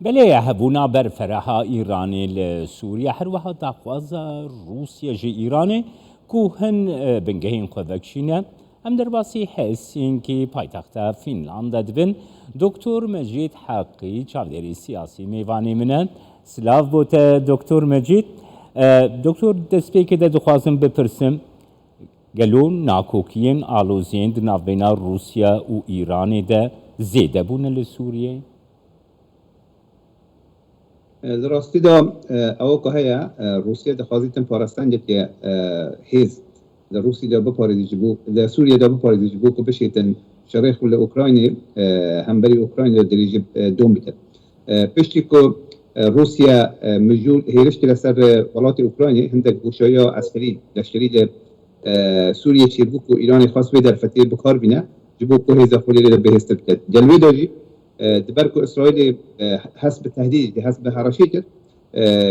بله هبونا بر فرها ایرانی لسوریا هر وها داخواز روسیا جی ایرانی که هن بنگهین خوبکشینه هم در باسی حسین که پایتخت فینلاند دبن دکتر مجید حقی چاودری سیاسی میوانی منه سلاف بوده دکتر مجید دکتر دسپیک ده دخوازم بپرسم گلون ناکوکین آلوزین ده نافبینا روسیا و ایرانی ده زیده بونه لسوریه؟ راستی دا او که هیا روسیه دا خواهیتن پارستان که هیز دا روسیه دا بپاریدی جبو دا سوریه دا بپاریدی جبو که بشیتن شرخ ولی اوکراینی هم بری اوکراین دا دریجه دوم بیتن پشتی که روسیه مجول هیرش که لسر ولات اوکراینی هندک گوشایی عسکری لشکری دا سوریه چی بو که ایران خواست بی در فتیر بکار بینه جبو که هیزا خولی دا بهست بکد جلوی داجی دبركو إسرائيل حسب التهديد حسب حرشيته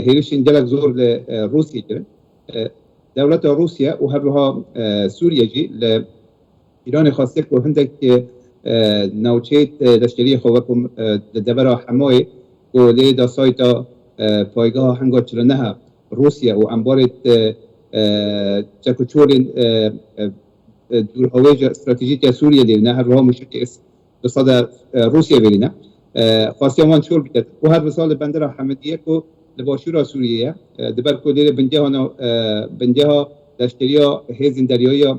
هيرش اندلق زور لروسيا دولة روسيا وهبها سوريا جي لإيران خاصة وهندك نوچيت دشتري خوكم دبرا حماية ولي دا سايتا پایگاه هنگا چرنها روسيا وانبارت چکوچورين دور هواج استراتيجية سوريا دي نهر روها مشكل بصدى روسيا بيننا خاصيمان شور بيت وهذا مثال بندر حمديه كو لباشورا سوريا دبركو دير بنجها دشتريا هيزن دريايا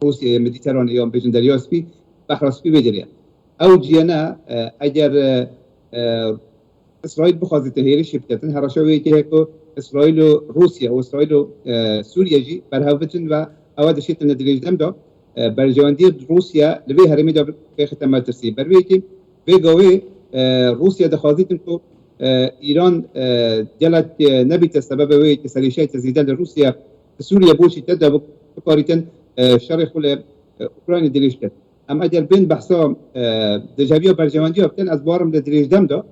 روسيا مديترانيا بيجن دريا سبي بحر سبي بيجريا او جينا اگر اسرائيل بخوازت هيرش بتتن هرشاوي كو اسرائيل وروسيا واسرائيل سوريا جي برهاوتن و اود شيت ندريج دمدا برجواندی روسیا لبی هرمی دا به ختم ترسی برویتی بگوی روسیا دخوازیتن کو ایران جلت نبیت سبب وی تسلیشه تزیدن روسیا سوریا بوشی تدا بکاریتن شرق خل اوکراین دلیش کرد اما اگر بین بحثا دجاوی برجواندی ابتن از بارم دلیش دم دا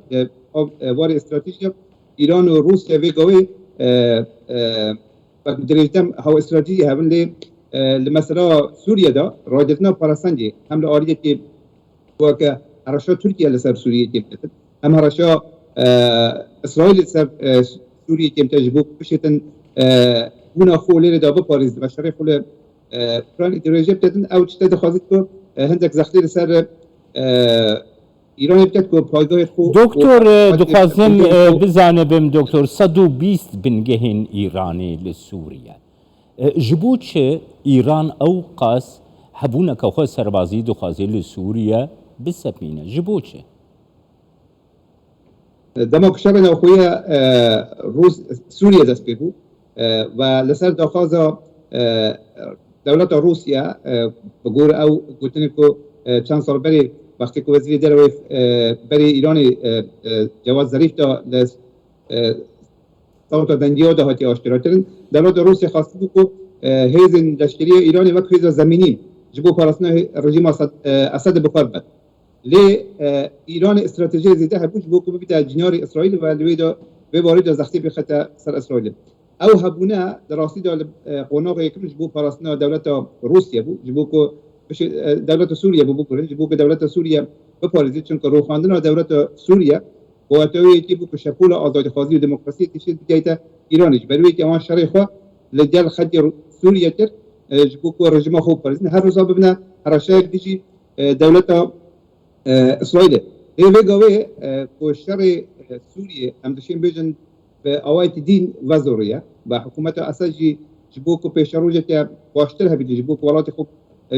وار استراتژی ایران و روسیا بگوی دلیش دم هاو استراتژی هبن لی لمثلا سوريا دا رادتنا باراسانجي هم لآرية كي وكا هرشا تركيا لسر سوريا كي بتتن هم هرشا إسرائيل لسر سوريا كي بتجبوك بشيتن هنا خولي دا بباريز بشري خولي فران إدراجي بتتن أو تشتاد خازتكو هندك زختي لسر ایران بتتكو پایگاه خو دکتر دخوازم بزانبم دکتر 120 بنگهن ایرانی لسوريا جبو چه ایران او قاس هبونه که خود سربازی دخوازی لسوریا بسپینه جبو چه؟ دما کشبنا خویا روس سوریا دست بگو و لسر دخوازا دولت روسیا بگور او گوتنی که چند سال بری وقتی که وزیر دروی بری ایرانی جواز ظریف دا صوت دنجیو ده هاتی آشکار کردن دولت روسیه خواسته بود که هیزن لشکری ایرانی وقت هیز زمینی جبو پارسنا رژیم اسد بکار بد لی ایران استراتژی زیده هبوش بو که ببیت جنار اسرائیل و لویدا به وارد زختی بخطه سر اسرائیل او هبونه دراستی دال قناق یکم جبو پارسنا دولت روسیه بو جبو که دولت سوریه بو بکره جبو که دولت سوریه بپارزید چون که روخاندن دولت سوریه و توی کی بو شپول آزادی خواهی و دموکراسی تشید دیگه ایرانیش بروی که آن شرعی خو لجل خدی سوریه تر جبو که رژیم خوب پرزن هر روز ببینه هرشای دیجی دولت اسرائیل ایوه گاوه که شرع سوریه هم داشتیم بیشتر به آوایت دین و زوریه با حکومت اساسی جبو که پیشروجه که باشتر هبید جبو که ولات خوب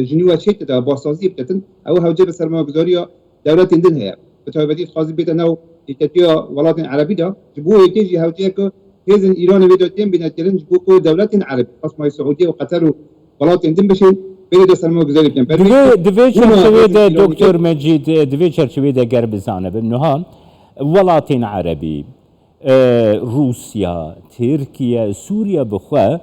جنوب چیت دا باسازی بتن او هوجه سرمایه‌گذاری دولت اندن هیا بتوابدی خاصی بیت نو ایتیا ولات عربی دا جبو یکیجی هوجه که هزن ایران ویدوتیم بینترین جبو که دولت عرب خاص مای سعودی و قطر و ولات اندن بشین برید سرمایه‌گذاری کنن دوی چرچویده دکتر مجید دوی چرچویده گرب زانه بنها ولات عربی روسیا ترکیه سوریا بخوا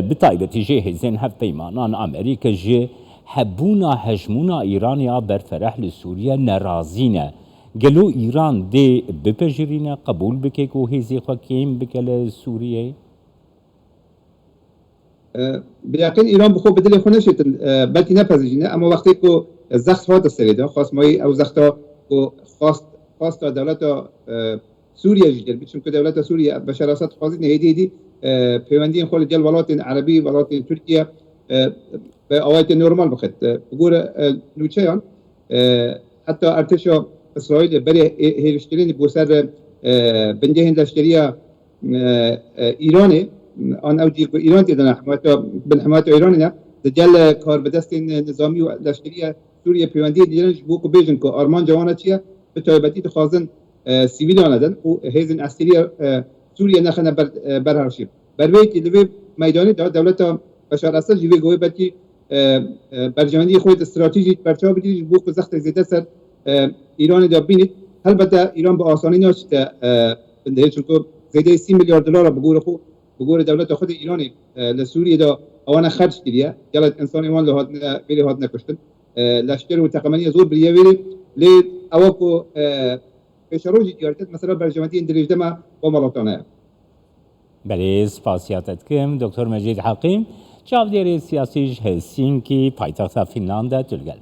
بطایبتی جه هزن هف پیمانان امریکا جه هبونا هجمونا ایرانیا برفرح لسوریا نرازینه گلو ایران دی بپجرینه قبول بکه که هزی خوا کیم بکه لسوریه؟ بیاقین ایران بخو بدل خونشت بلکه نپذیرینه اما وقتی که زخت ها دستریده خواست مایی او زخت ها که خواست خواست دولت سوریا جدر بچون که دولت سوریا بشار اسد خواست نهیدی پیوندی خود دل ولات عربی ولات ترکیه به اوایت نورمال بخد بقول نوچهان حتی ارتش اسرائیل برای هیرشترین بوسر بنده لشکریه ایرانی آن اوجی که ایران دیدن حمایت ایرانی نه دجال کار به دست نظامی و لشکریه سوریه پیوندی دیدنش بو کو بیژن کو آرمان جوانه چیه به تایبتی خازن سیویلان دن و هیزن اسیری سوریه نخنه برهرشیم برویتی لوی میدانی دولت بشار اسد جوی گوی بکی برجمندی خود استراتژیک برچاو بدید بو کو زخت زیاده سر ایران دا بینید البته ایران به آسانی نشد بنده چون که زیاده 30 میلیارد دلار بگور دولت خود ایرانی لسوریه دا آوان خرج کردیه جلد انسان ایمان بیلی هاد نکشتن لشکر و تقمانی زور بریه بیلی لی اواکو پیشروجی دیارتت مثلا برجمندی اندریجده ما با ملاتانه بله سپاسیاتت کم دکتر مجید حقیم چاودێری سیاسیش هلسینکی پایتەختە فینلاندا تولگەل